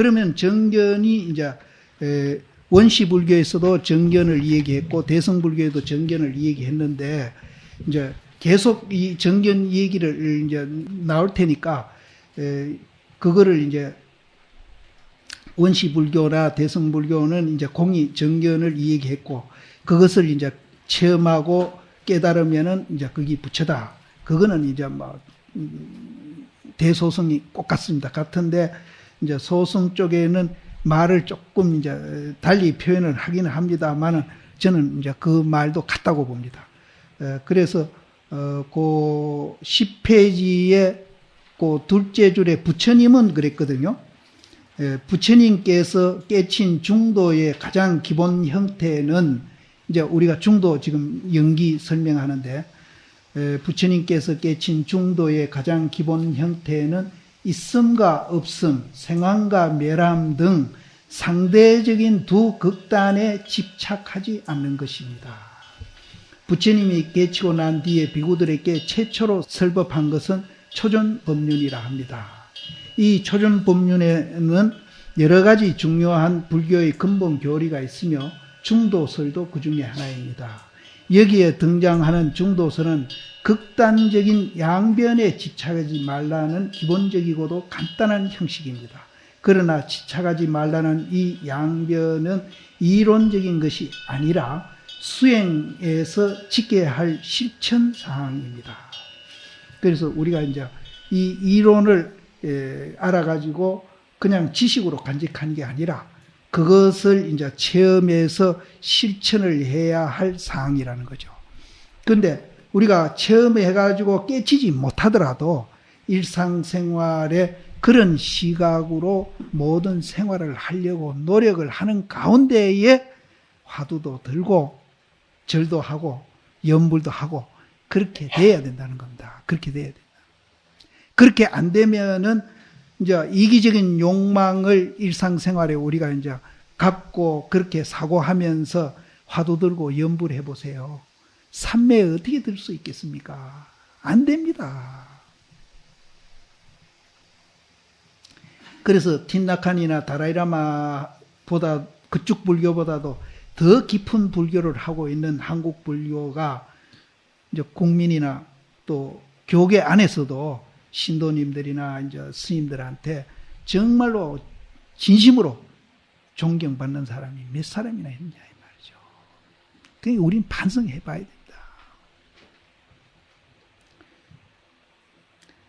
그러면 정견이 이제 원시불교에서도 정견을 얘기했고 대승불교에도 정견을 얘기했는데 이제 계속 이 정견 얘기를 이제 나올 테니까 그거를 이제 원시불교나 대승불교는 이제 공이 정견을 얘기했고 그것을 이제 체험하고 깨달으면은 이제 그게 부처다. 그거는 이제 뭐 대소승이 꼭 같습니다. 같은데 이제 소승 쪽에는 말을 조금 이제 달리 표현을 하기는 합니다만은 저는 이제 그 말도 같다고 봅니다. 그래서 그 10페이지에 그 둘째 줄에 부처님은 그랬거든요. 부처님께서 깨친 중도의 가장 기본 형태는 이제 우리가 중도 지금 연기 설명하는데 부처님께서 깨친 중도의 가장 기본 형태는 있음과 없음, 생황과 멸함 등 상대적인 두 극단에 집착하지 않는 것입니다. 부처님이 깨치고 난 뒤에 비구들에게 최초로 설법한 것은 초전법륜이라 합니다. 이 초전법륜에는 여러 가지 중요한 불교의 근본 교리가 있으며 중도설도 그 중에 하나입니다. 여기에 등장하는 중도설은 극단적인 양변에 집착하지 말라는 기본적이고도 간단한 형식입니다. 그러나 집착하지 말라는 이 양변은 이론적인 것이 아니라 수행에서 지켜야 할 실천 사항입니다. 그래서 우리가 이제 이 이론을 알아가지고 그냥 지식으로 간직하는 게 아니라 그것을 이제 체험해서 실천을 해야 할 사항이라는 거죠. 그런데 우리가 체험해가지고 깨치지 못하더라도 일상생활에 그런 시각으로 모든 생활을 하려고 노력을 하는 가운데에 화두도 들고 절도 하고 염불도 하고 그렇게 돼야 된다는 겁니다. 그렇게 돼야 된다. 그렇게 안 되면은 이제 이기적인 욕망을 일상생활에 우리가 이제 갖고 그렇게 사고하면서 화두 들고 염불해 보세요. 삼매에 어떻게 들 수 있겠습니까? 안 됩니다. 그래서 틴나칸이나 다라이라마보다 그쪽 불교보다도 더 깊은 불교를 하고 있는 한국 불교가 이제 국민이나 또 교계 안에서도 신도님들이나 이제 스님들한테 정말로 진심으로 존경받는 사람이 몇 사람이나 있느냐 이 말이죠. 그러니까 우리는 반성해 봐야 됩니다.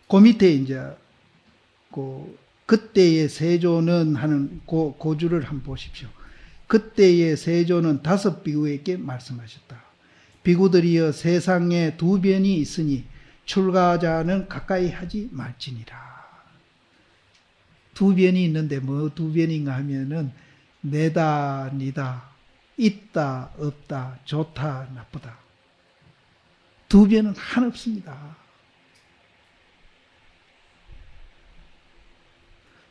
그 밑에 이제 그때의 세조는 하는 고주를 한번 보십시오. 그때의 세조는 5 비구에게 말씀하셨다. 비구들이여 세상에 2변이 있으니 출가자는 가까이 하지 말지니라. 2변이 있는데 뭐 2변인가 하면은 내다 니다, 있다 없다, 좋다 나쁘다. 2변은 한없습니다.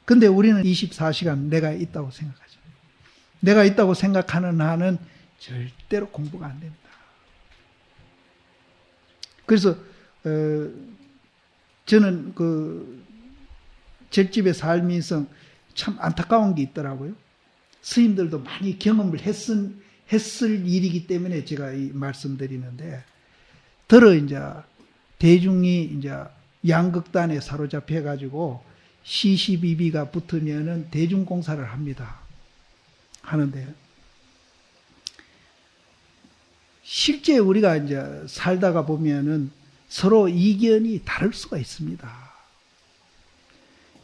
근데 우리는 24시간 내가 있다고 생각하죠. 내가 있다고 생각하는 한은 절대로 공부가 안 됩니다. 그래서 저는 절집의 삶이성 참 안타까운 게 있더라고요. 스님들도 많이 경험을 했을 일이기 때문에 제가 이 말씀드리는데, 이제 대중이 이제 양극단에 사로잡혀가지고 시시비비가 붙으면은 대중공사를 합니다. 하는데, 실제 우리가 이제 살다가 보면은 서로 이견이 다를 수가 있습니다.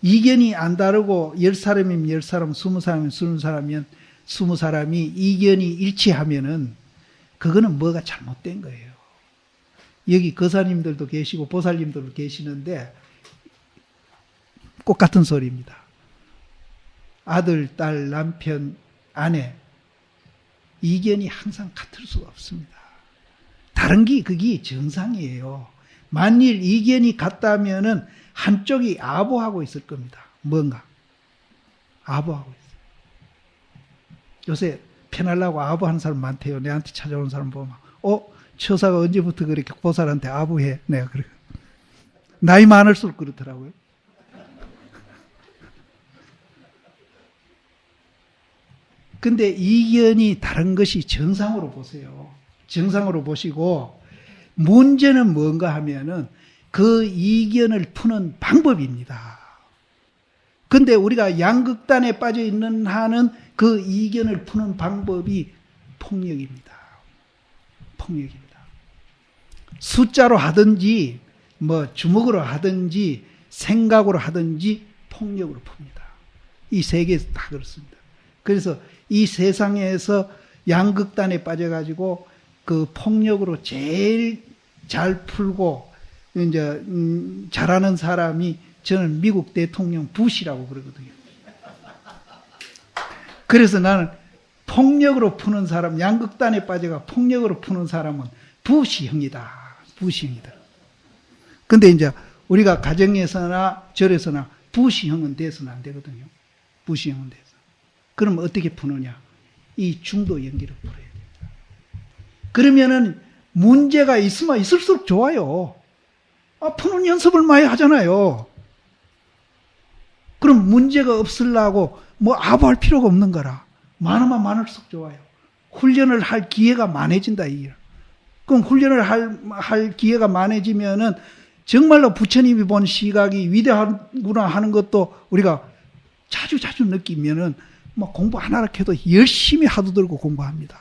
이견이 안 다르고 10사람이면 10사람, 20사람이면 20사람이면 20사람이 이견이 일치하면은 그거는 뭐가 잘못된 거예요. 여기 거사님들도 계시고 보살님들도 계시는데 꼭 같은 소리입니다. 아들, 딸, 남편, 아내 이견이 항상 같을 수가 없습니다. 다른 게 그게 정상이에요. 만일 이견이 같다면은 한쪽이 아부하고 있을 겁니다. 뭔가 아부하고 있어요. 요새 편하려고 아부하는 사람 많대요. 내한테 찾아오는 사람 보면 처사가 언제부터 그렇게 보살한테 아부해? 내가 그래. 나이 많을수록 그렇더라고요. 근데 이견이 다른 것이 정상으로 보세요. 정상으로 보시고 문제는 뭔가 하면은 그 이견을 푸는 방법입니다. 근데 우리가 양극단에 빠져 있는 한은 그 이견을 푸는 방법이 폭력입니다. 폭력입니다. 숫자로 하든지 뭐 주먹으로 하든지 생각으로 하든지 폭력으로 풉니다. 이 세계에서 다 그렇습니다. 그래서 이 세상에서 양극단에 빠져가지고 그 폭력으로 제일 잘 풀고 이제 잘하는 사람이 저는 미국 대통령 부시라고 그러거든요. 그래서 나는 폭력으로 푸는 사람, 양극단에 빠져가 폭력으로 푸는 사람은 부시형이다. 부시형이다. 근데 이제 우리가 가정에서나 절에서나 부시형은 돼서는 안 되거든요. 부시형은 돼서. 그럼 어떻게 푸느냐? 이 중도 연기를 풀어야 됩니다. 그러면은 문제가 있으면 있을수록 좋아요. 푸는 연습을 많이 하잖아요. 그럼 문제가 없으려고 뭐 아부할 필요가 없는 거라. 많으면 많을수록 좋아요. 훈련을 할 기회가 많아진다. 그럼 훈련을 할 기회가 많아지면은 정말로 부처님이 본 시각이 위대하구나 하는 것도 우리가 자주 느끼면은 뭐 공부 하나라 해도 열심히 하도들고 공부합니다.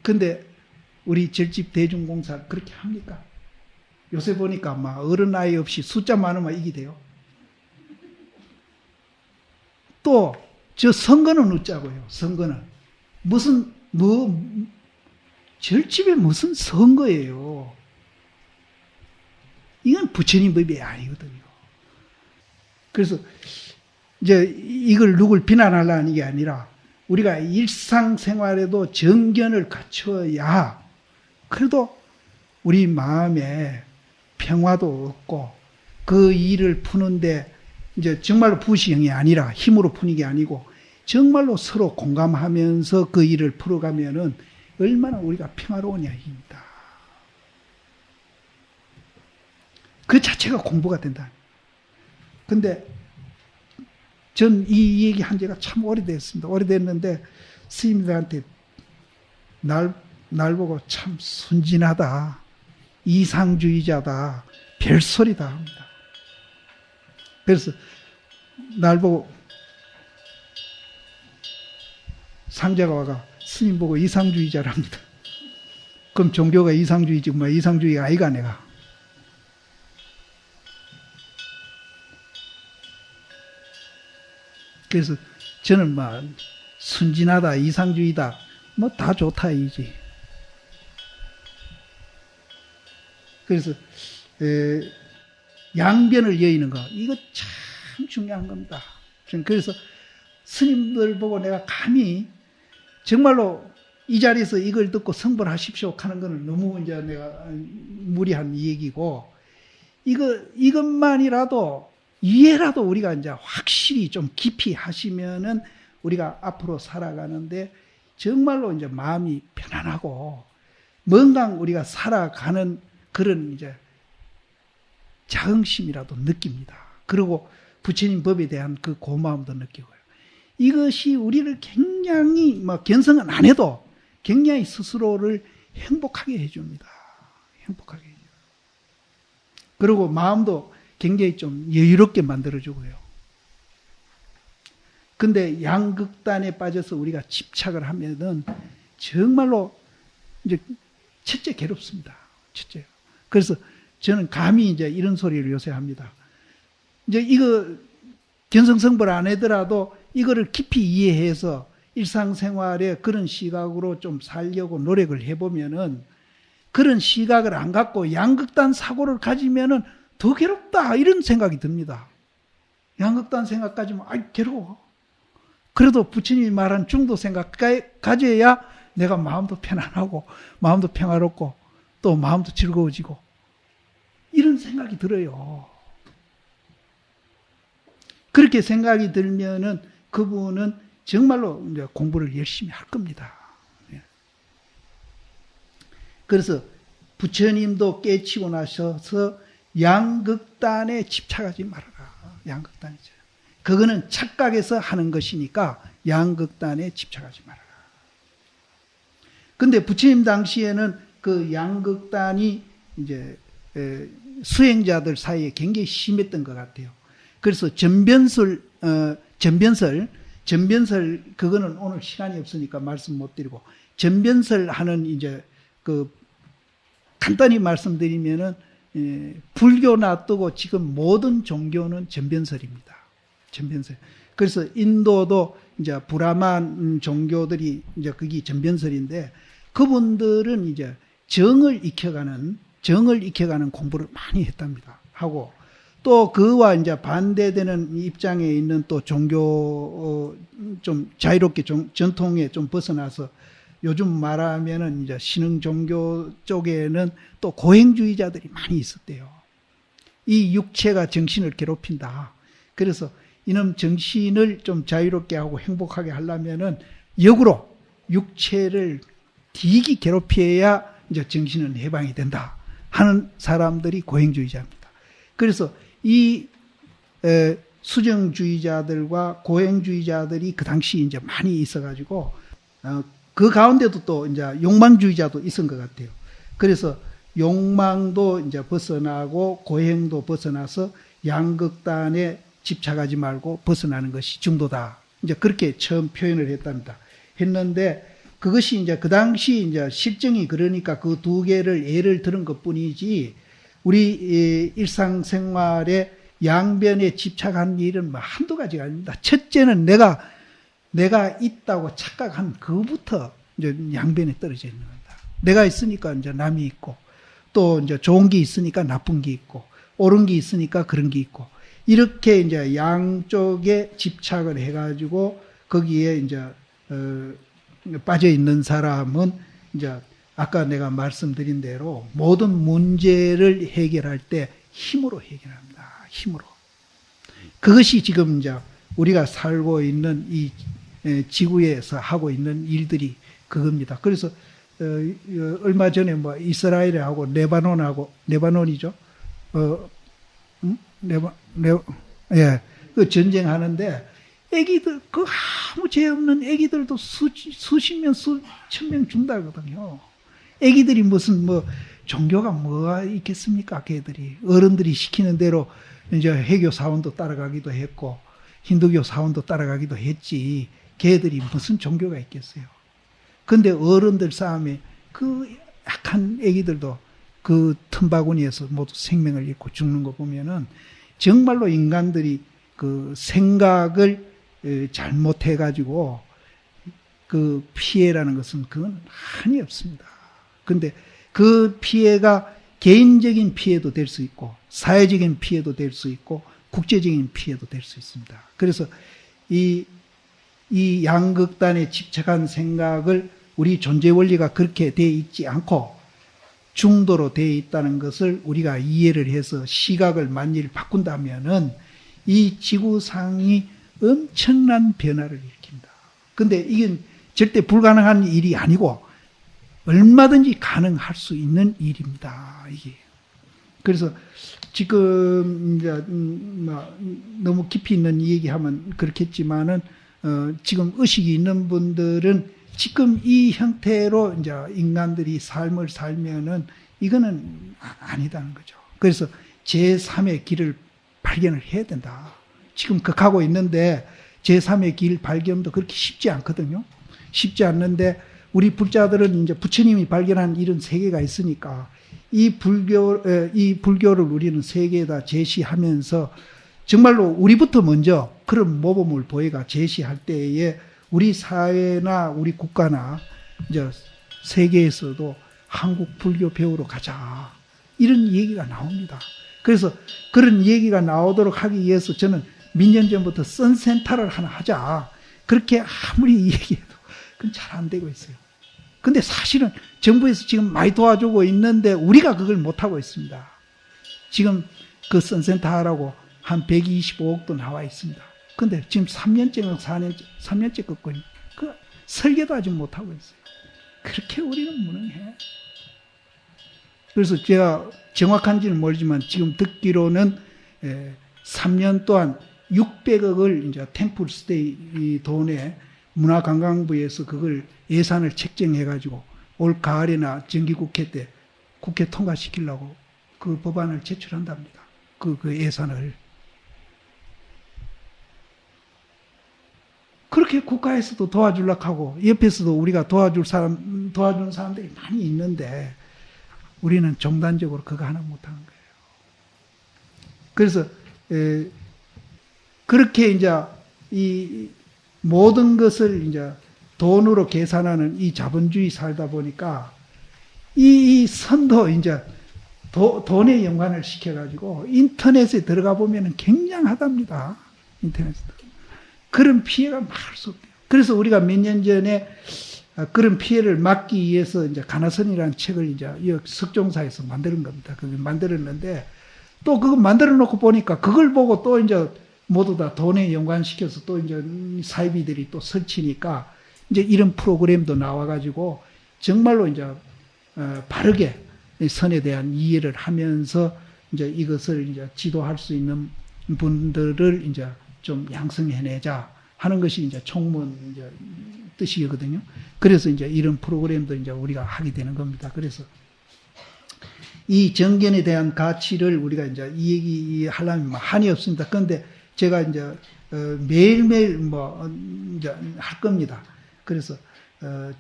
근데 우리 절집 대중공사 그렇게 합니까? 요새 보니까 막 어른 나이 없이 숫자 많으면 이기대요. 또 저 선거는 어쩌고요? 선거는 무슨 절집에 무슨 선거예요? 이건 부처님 법이 아니거든요. 그래서 이제 이걸 누굴 비난하려는 게 아니라 우리가 일상생활에도 정견을 갖춰야 그래도 우리 마음에 평화도 얻고 그 일을 푸는데 이제 정말로 부시형이 아니라 힘으로 푸는 게 아니고 정말로 서로 공감하면서 그 일을 풀어가면은 얼마나 우리가 평화로우냐입니다. 그 자체가 공부가 된다. 근데 전 이 얘기 한 지가 참 오래됐습니다. 오래됐는데 스님들한테 날 보고 참 순진하다, 이상주의자다, 별소리다 합니다. 그래서 날 보고 상자가 와가 스님 보고 이상주의자랍니다. 그럼 종교가 이상주의지 뭐 이상주의가 아이가 내가. 그래서 저는 막 순진하다, 이상주의다, 뭐 다 좋다 이지. 그래서 양변을 여의는 거 이거 참 중요한 겁니다. 그래서 스님들 보고 내가 감히 정말로 이 자리에서 이걸 듣고 성불하십시오 하는 거는 너무 이제 내가 무리한 얘기고 이것만이라도 이해라도 우리가 이제 확실히 좀 깊이 하시면은 우리가 앞으로 살아가는데 정말로 이제 마음이 편안하고 뭔가 우리가 살아가는 그런 이제 자긍심이라도 느낍니다. 그리고 부처님 법에 대한 그 고마움도 느끼고요. 이것이 우리를 굉장히 견성은 안 해도 굉장히 스스로를 행복하게 해줍니다. 행복하게 해줘요. 그리고 마음도 굉장히 좀 여유롭게 만들어주고요. 근데 양극단에 빠져서 우리가 집착을 하면은 정말로 이제 첫째 괴롭습니다. 첫째. 그래서 저는 감히 이제 이런 소리를 요새 합니다. 이제 이거 견성성불 안 하더라도 이거를 깊이 이해해서 일상생활에 그런 시각으로 좀 살려고 노력을 해보면은 그런 시각을 안 갖고 양극단 사고를 가지면은 더 괴롭다 이런 생각이 듭니다. 양극단 생각 가지면 괴로워. 그래도 부처님이 말한 중도 생각 가져야 내가 마음도 편안하고 마음도 평화롭고 또 마음도 즐거워지고 이런 생각이 들어요. 그렇게 생각이 들면은 그분은 정말로 이제 공부를 열심히 할 겁니다. 그래서 부처님도 깨치고 나셔서 양극단에 집착하지 말아라. 양극단이죠. 그거는 착각해서 하는 것이니까 양극단에 집착하지 말아라. 근데 부처님 당시에는 그 양극단이 이제 수행자들 사이에 굉장히 심했던 것 같아요. 그래서 전변설 그거는 오늘 시간이 없으니까 말씀 못 드리고, 전변설 하는 이제 그 간단히 말씀드리면은 불교 놔두고 지금 모든 종교는 전변설입니다. 전변설. 그래서 인도도 이제 브라만 종교들이 이제 그게 전변설인데, 그분들은 이제 정을 익혀가는 공부를 많이 했답니다. 하고, 또 그와 이제 반대되는 입장에 있는 또 종교, 좀 자유롭게 전통에 좀 벗어나서 요즘 말하면은 이제 신흥 종교 쪽에는 또 고행주의자들이 많이 있었대요. 이 육체가 정신을 괴롭힌다. 그래서 이놈 정신을 좀 자유롭게 하고 행복하게 하려면은 역으로 육체를 되게 괴롭혀야 이제 정신은 해방이 된다 하는 사람들이 고행주의자입니다. 그래서 이 수정주의자들과 고행주의자들이 그 당시 이제 많이 있어가지고 그 가운데도 또 이제 욕망주의자도 있은 것 같아요. 그래서 욕망도 이제 벗어나고 고행도 벗어나서 양극단에 집착하지 말고 벗어나는 것이 중도다. 이제 그렇게 처음 표현을 했는데 그것이 이제 그 당시 이제 실정이 그러니까 그 두 개를 예를 들은 것 뿐이지, 우리 일상생활에 양변에 집착한 일은 뭐 한두 가지가 아닙니다. 첫째는 내가 있다고 착각한 그부터 이제 양변에 떨어져 있는 겁니다. 내가 있으니까 이제 남이 있고, 또 이제 좋은 게 있으니까 나쁜 게 있고, 옳은 게 있으니까 그런 게 있고, 이렇게 이제 양쪽에 집착을 해가지고 거기에 이제 빠져 있는 사람은 이제 아까 내가 말씀드린 대로 모든 문제를 해결할 때 힘으로 해결합니다. 힘으로. 그것이 지금 이제 우리가 살고 있는 이 지구에서 하고 있는 일들이 그겁니다. 그래서 얼마 전에 뭐 이스라엘하고 레바논이죠. 예, 그 전쟁하는데 애기들, 그 아무 죄 없는 애기들도 수십 명, 수천 명 죽는다거든요. 애기들이 무슨 뭐 종교가 뭐가 있겠습니까? 걔들이 어른들이 시키는 대로 이제 해교 사원도 따라가기도 했고 힌두교 사원도 따라가기도 했지. 걔들이 무슨 종교가 있겠어요? 근데 어른들 싸움에 그 약한 애기들도 그 틈바구니에서 모두 생명을 잃고 죽는 거 보면은 정말로 인간들이 그 생각을 잘못해가지고 그 피해라는 것은 그건 한이 없습니다. 근데 그 피해가 개인적인 피해도 될 수 있고 사회적인 피해도 될 수 있고 국제적인 피해도 될 수 있습니다. 그래서 이 양극단에 집착한 생각을 우리 존재 원리가 그렇게 되어 있지 않고 중도로 되어 있다는 것을 우리가 이해를 해서 시각을 만일 바꾼다면은 이 지구상이 엄청난 변화를 일으킵니다. 근데 이게 절대 불가능한 일이 아니고 얼마든지 가능할 수 있는 일입니다. 이게. 그래서 지금 이제 너무 깊이 있는 얘기하면 그렇겠지만은 지금 의식이 있는 분들은 지금 이 형태로 이제 인간들이 삶을 살면은 이거는 아니다는 거죠. 그래서 제3의 길을 발견을 해야 된다. 지금 극하고 있는데 제3의 길 발견도 그렇게 쉽지 않거든요. 쉽지 않는데 우리 불자들은 이제 부처님이 발견한 이런 세계가 있으니까 이 불교를 우리는 세계에다 제시하면서 정말로 우리부터 먼저 그런 모범을 보여가 제시할 때에 우리 사회나 우리 국가나 이제 세계에서도 한국 불교 배우러 가자. 이런 얘기가 나옵니다. 그래서 그런 얘기가 나오도록 하기 위해서 저는 몇 년 전부터 선센터를 하나 하자. 그렇게 아무리 얘기해도 그건 잘 안 되고 있어요. 근데 사실은 정부에서 지금 많이 도와주고 있는데 우리가 그걸 못하고 있습니다. 지금 그 선센터 하라고 한 125억도 나와 있습니다. 근데 지금 3년째는 3년째 걷거든요. 그 설계도 아직 못하고 있어요. 그렇게 우리는 무능해. 그래서 제가 정확한지는 모르지만 지금 듣기로는 3년 동안 600억을 이제 템플 스테이 돈에 문화관광부에서 그걸 예산을 책정해가지고 올 가을이나 정기국회 때 국회 통과시키려고 그 법안을 제출한답니다. 그 예산을. 그렇게 국가에서도 도와주려고 하고 옆에서도 우리가 도와주는 사람들이 많이 있는데 우리는 종단적으로 그거 하나 못하는 거예요. 그래서 그렇게 이제 이 모든 것을 이제 돈으로 계산하는 이 자본주의 살다 보니까 이 선도 이제 돈에 연관을 시켜가지고 인터넷에 들어가 보면 굉장하답니다. 인터넷에. 그런 피해가 말할 수 없대요. 그래서 우리가 몇 년 전에 그런 피해를 막기 위해서 이제 가나선이라는 책을 이제 석종사에서 만드는 겁니다. 그걸 만들었는데 또 그거 만들어 놓고 보니까 그걸 보고 또 이제 모두 다 돈에 연관시켜서 또 이제 사이비들이 또 설치니까 이제 이런 프로그램도 나와가지고 정말로 이제 바르게 선에 대한 이해를 하면서 이제 이것을 이제 지도할 수 있는 분들을 이제 좀 양성해내자 하는 것이 이제 총무원 이제 뜻이거든요. 그래서 이제 이런 프로그램도 이제 우리가 하게 되는 겁니다. 그래서 이 정견에 대한 가치를 우리가 이제 이 얘기 하려면 한이 없습니다. 그런데 제가 이제 매일매일 이제 할 겁니다. 그래서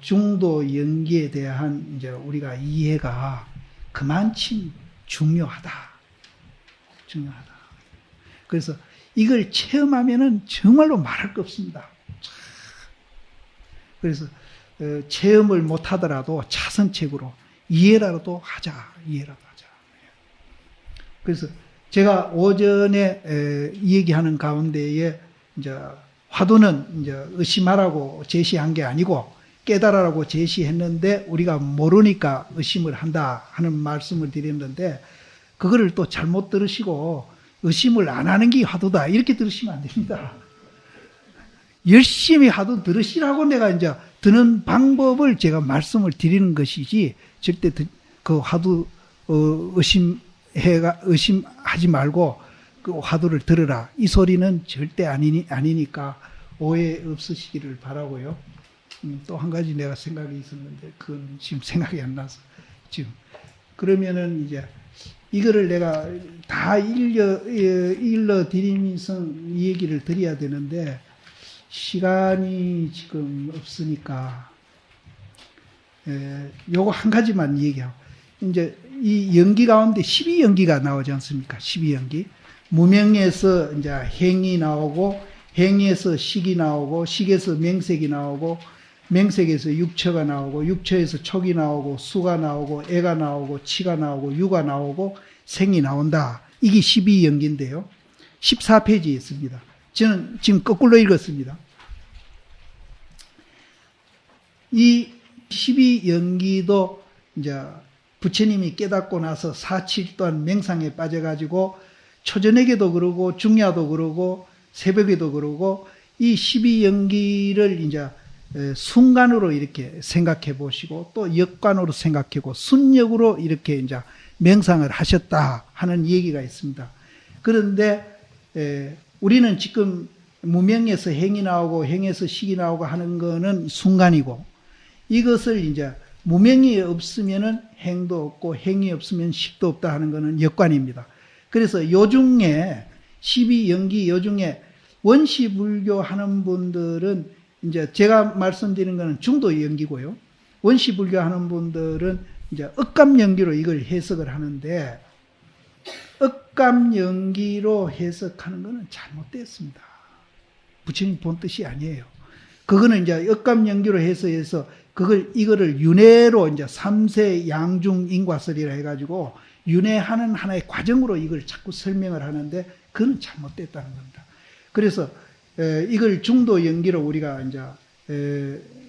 중도 연기에 대한 이제 우리가 이해가 그만큼 중요하다. 그래서 이걸 체험하면은 정말로 말할 거 없습니다. 그래서 체험을 못 하더라도 차선책으로 이해라도 하자. 그래서 제가 오전에 얘기하는 가운데에 이제 화두는 이제 의심하라고 제시한 게 아니고 깨달으라고 제시했는데 우리가 모르니까 의심을 한다 하는 말씀을 드렸는데 그거를 또 잘못 들으시고 의심을 안 하는 게 화두다 이렇게 들으시면 안 됩니다. 열심히 화두 들으시라고 내가 이제 드는 방법을 제가 말씀을 드리는 것이지 절대 그 화두 의심하지 말고 그 화두를 들으라 이 소리는 절대 아니니까 오해 없으시기를 바라고요. 또 한 가지 내가 생각이 있었는데 그건 지금 생각이 안 나서 지금 그러면은 이제 이거를 내가 다 일러 드리면서 이 얘기를 드려야 되는데 시간이 지금 없으니까 요거 한 가지만 얘기하고 이제 이 연기 가운데 12연기가 나오지 않습니까? 12연기. 무명에서 이제 행이 나오고 행에서 식이 나오고 식에서 명색이 나오고 명색에서 육처가 나오고 육처에서 촉이 나오고 수가 나오고 애가 나오고 치가 나오고 유가 나오고 생이 나온다. 이게 12연기인데요. 14페이지에 있습니다. 저는 지금 거꾸로 읽었습니다. 이 12연기도 이제 부처님이 깨닫고 나서 4칠 동안 맹상에 빠져가지고 초저녁에도 그러고 중야도 그러고 새벽에도 그러고 이 12연기를 이제 순간으로 이렇게 생각해 보시고 또 역관으로 생각해 보고 순역으로 이렇게 이제 명상을 하셨다 하는 얘기가 있습니다. 그런데 우리는 지금 무명에서 행이 나오고 행에서 식이 나오고 하는 거는 순간이고 이것을 이제 무명이 없으면은 행도 없고 행이 없으면 식도 없다 하는 거는 역관입니다. 그래서 요중에 12연기 요중에 원시불교 하는 분들은 이제 제가 말씀드리는 거는 중도 연기고요. 원시불교 하는 분들은 이제 억감연기로 이걸 해석을 하는데 억감연기로 해석하는 거는 잘못됐습니다. 부처님 본 뜻이 아니에요. 그거는 이제 억감연기로 해석해서 이거를 윤회로 이제 3세 양중 인과설이라 해가지고 윤회하는 하나의 과정으로 이걸 자꾸 설명을 하는데 그건 잘못됐다는 겁니다. 그래서 이걸 중도 연기로 우리가 이제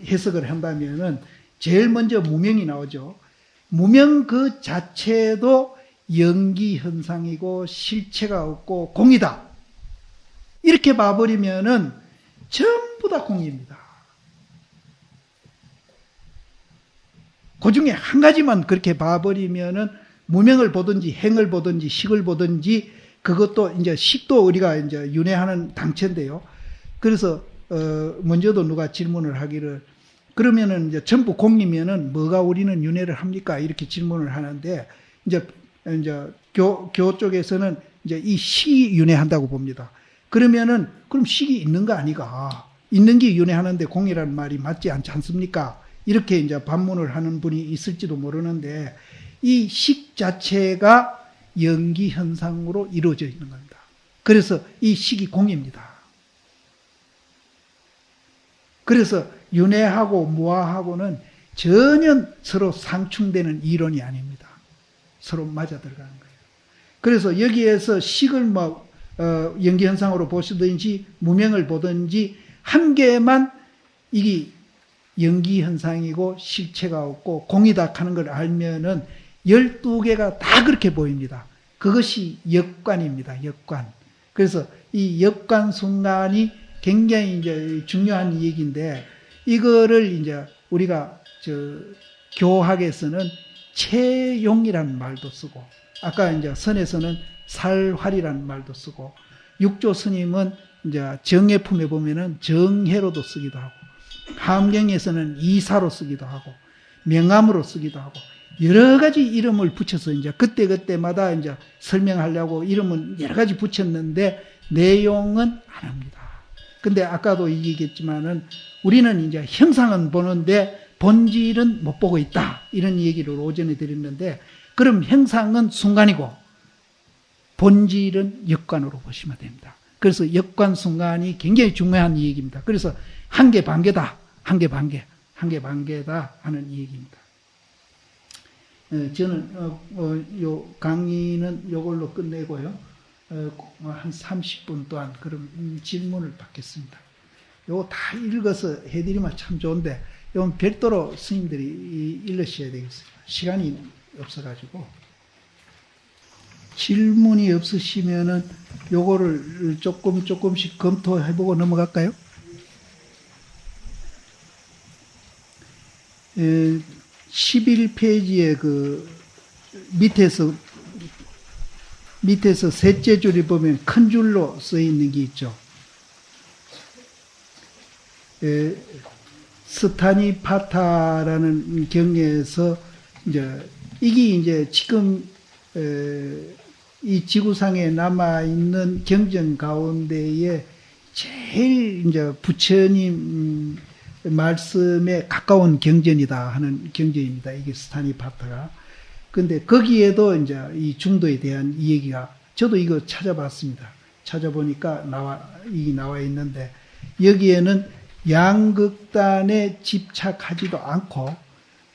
해석을 한다면은 제일 먼저 무명이 나오죠. 무명 그 자체도 연기 현상이고 실체가 없고 공이다. 이렇게 봐버리면은 전부 다 공입니다. 그 중에 한 가지만 그렇게 봐버리면은 무명을 보든지 행을 보든지 식을 보든지 그것도 이제 식도 우리가 이제 윤회하는 당체인데요. 그래서 먼저도 누가 질문을 하기를 그러면은 이제 전부 공이면은 뭐가 우리는 윤회를 합니까? 이렇게 질문을 하는데 이제 교 쪽에서는 이제 이 식이 윤회한다고 봅니다. 그러면은 그럼 식이 있는 거 아니가? 있는 게 윤회하는데 공이라는 말이 맞지 않지 않습니까? 이렇게 이제 반문을 하는 분이 있을지도 모르는데 이 식 자체가 연기 현상으로 이루어져 있는 겁니다. 그래서 이 식이 공입니다. 그래서 윤회하고 무아하고는 전혀 서로 상충되는 이론이 아닙니다. 서로 맞아 들어가는 거예요. 그래서 여기에서 식을 연기 현상으로 보시든지 무명을 보든지 한 개만 이게 연기 현상이고 실체가 없고 공이다 하는 걸 알면은 12개가 다 그렇게 보입니다. 그것이 역관입니다. 역관. 그래서 이 역관 순간이 굉장히 이제 중요한 얘기인데 이거를 이제 우리가 교학에서는 체용이라는 말도 쓰고 아까 이제 선에서는 살활이라는 말도 쓰고 육조 스님은 이제 정예품에 보면은 정해로도 쓰기도 하고 함경에서는 이사로 쓰기도 하고 명암으로 쓰기도 하고 여러 가지 이름을 붙여서 이제 그때마다 이제 설명하려고 이름은 여러 가지 붙였는데 내용은 안 합니다. 근데 아까도 얘기했지만은 우리는 이제 형상은 보는데 본질은 못 보고 있다. 이런 얘기를 오전에 드렸는데 그럼 형상은 순간이고 본질은 역관으로 보시면 됩니다. 그래서 역관 순간이 굉장히 중요한 얘기입니다. 그래서 한 개 반개다. 한 개 반개다 하는 얘기입니다. 저는 요 강의는 요걸로 끝내고요. 한 30분 동안 그럼 질문을 받겠습니다. 요거 다 읽어서 해드리면 참 좋은데 이건 별도로 스님들이 읽으셔야 되겠어요. 시간이 없어가지고. 질문이 없으시면은 요거를 조금씩 검토해보고 넘어갈까요? 11페이지에 그 밑에서 셋째 줄이 보면 큰 줄로 써 있는 게 있죠. 스타니파타라는 경에서 이게 이제 지금 이 지구상에 남아 있는 경전 가운데에 제일 이제 부처님 말씀에 가까운 경전이다 하는 경전입니다. 이게 스타니파타가. 근데 거기에도 이제 이 중도에 대한 이 얘기가 저도 이거 찾아봤습니다. 찾아보니까 이게 나와 있는데 여기에는 양극단에 집착하지도 않고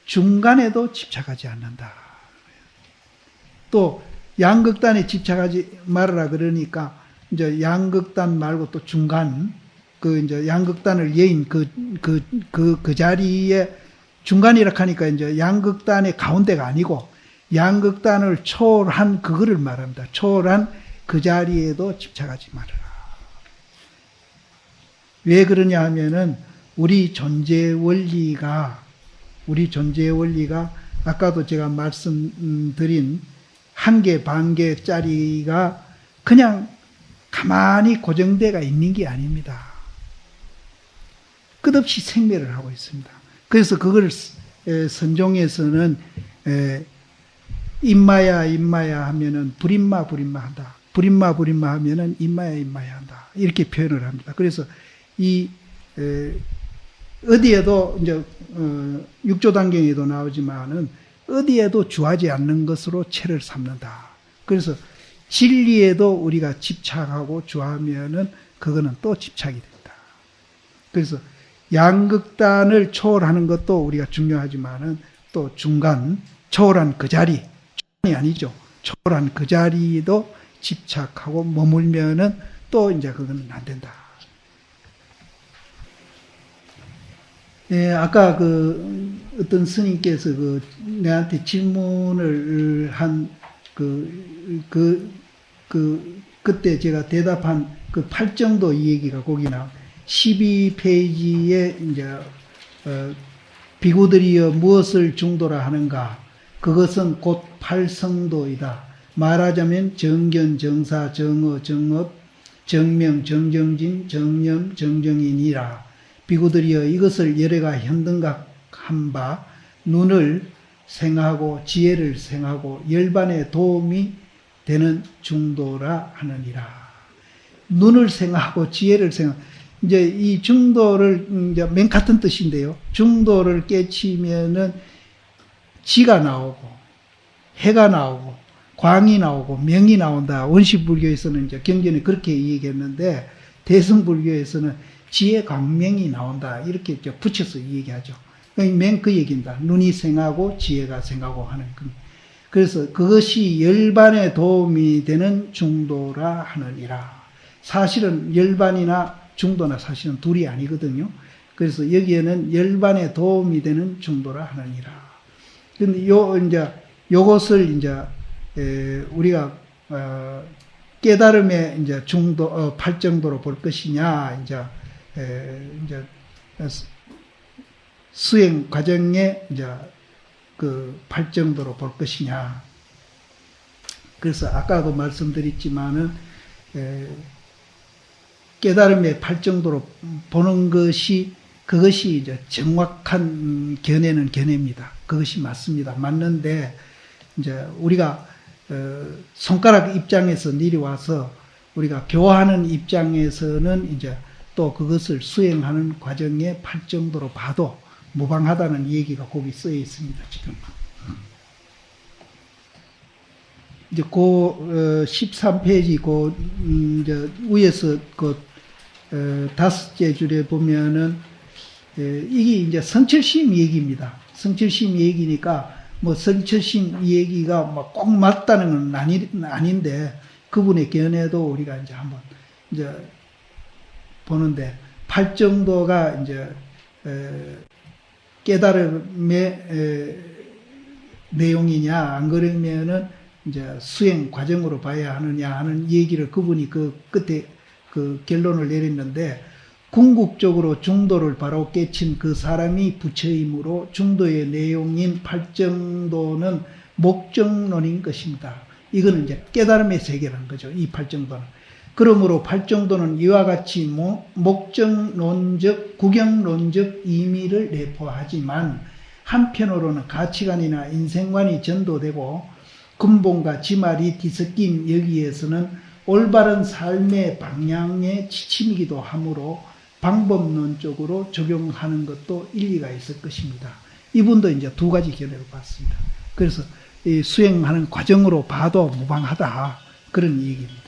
중간에도 집착하지 않는다. 또 양극단에 집착하지 말아라 그러니까 이제 양극단 말고 또 중간 이제 양극단을 예인 그 자리에 중간이라 하니까 이제 양극단의 가운데가 아니고 양극단을 초월한 그거를 말합니다. 초월한 그 자리에도 집착하지 말아라. 왜 그러냐 하면은 우리 존재 원리가 아까도 제가 말씀드린 한 개, 반 개짜리가 그냥 가만히 고정돼가 있는 게 아닙니다. 끝없이 생매를 하고 있습니다. 그래서 그걸 선종에서는 임마야 하면은 불임마 한다. 불임마 하면은 임마야 한다. 이렇게 표현을 합니다. 그래서 어디에도 이제 육조단경에도 나오지만은 어디에도 주하지 않는 것으로 체를 삼는다. 그래서 진리에도 우리가 집착하고 주하면은 그거는 또 집착이 된다. 그래서 양극단을 초월하는 것도 우리가 중요하지만은 또 중간 초월한 그 자리, 중간이 아니죠. 초월한 그 자리도 집착하고 머물면은 또 이제 그거는 안 된다. 아까 어떤 스님께서 내한테 질문을 한 그때 제가 대답한 그 8정도 이 얘기가 거기 12페이지에 이제, 비구들이여 무엇을 중도라 하는가? 그것은 곧 8성도이다. 말하자면 정견, 정사, 정어, 정업, 정명, 정정진, 정념, 정정인이라. 비구들이여 이것을 열애가 현등각한 바 눈을 생하고 지혜를 생하고 열반에 도움이 되는 중도라 하느니라. 눈을 생하고 지혜를 생하. 이제 이 중도를 이제 맨 같은 뜻인데요. 중도를 깨치면은 지가 나오고 해가 나오고 광이 나오고 명이 나온다. 원시불교에서는 이제 경전에 그렇게 얘기했는데 대승불교에서는 지혜 광명이 나온다. 이렇게 이제 붙여서 얘기하죠. 맨 그 얘기입니다. 눈이 생하고 지혜가 생하고 하는 그. 그래서 그것이 열반에 도움이 되는 중도라 하느니라. 사실은 열반이나 중도나 사실은 둘이 아니거든요. 그래서 여기에는 열반에 도움이 되는 중도라 하느니라. 근데 요것을 이제 우리가 깨달음의 이제 중도 팔정도로 볼 것이냐, 이제 수행 과정에 이제 그 팔정도로 볼 것이냐. 그래서 아까도 말씀드렸지만은 깨달음의 팔정도로 보는 것이 그것이 이제 정확한 견해는 견해입니다. 그것이 맞습니다. 맞는데 이제 우리가 손가락 입장에서 내려와서 우리가 교화하는 입장에서는 이제 또 그것을 수행하는 과정의 팔정도로 봐도 무방하다는 얘기가 거기 쓰여 있습니다. 지금 이제 그 13페이지 그 이제 위에서 그 다섯째 줄에 보면은 이게 이제 성철심 얘기입니다. 성철심 얘기니까 뭐 성철심 얘기가 뭐 꼭 맞다는 건 아닌데 그분의 견해도 우리가 이제 한번 이제 보는데 팔정도가 이제 깨달음의 내용이냐 안 그러면은 이제 수행 과정으로 봐야 하느냐 하는 얘기를 그분이 그 끝에 그 결론을 내렸는데 궁극적으로 중도를 바로 깨친 그 사람이 부처이므로 중도의 내용인 팔정도는 목정론인 것입니다. 이거는 이제 깨달음의 세계라는 거죠. 이 팔정도는. 그러므로 팔정도는 이와 같이 목정론적, 구경론적 의미를 내포하지만 한편으로는 가치관이나 인생관이 전도되고 근본과 지말이 뒤섞인 여기에서는 올바른 삶의 방향의 지침이기도 하므로 방법론적으로 적용하는 것도 일리가 있을 것입니다. 이분도 이제 두 가지 견해를 봤습니다. 그래서 이 수행하는 과정으로 봐도 무방하다. 그런 얘기입니다.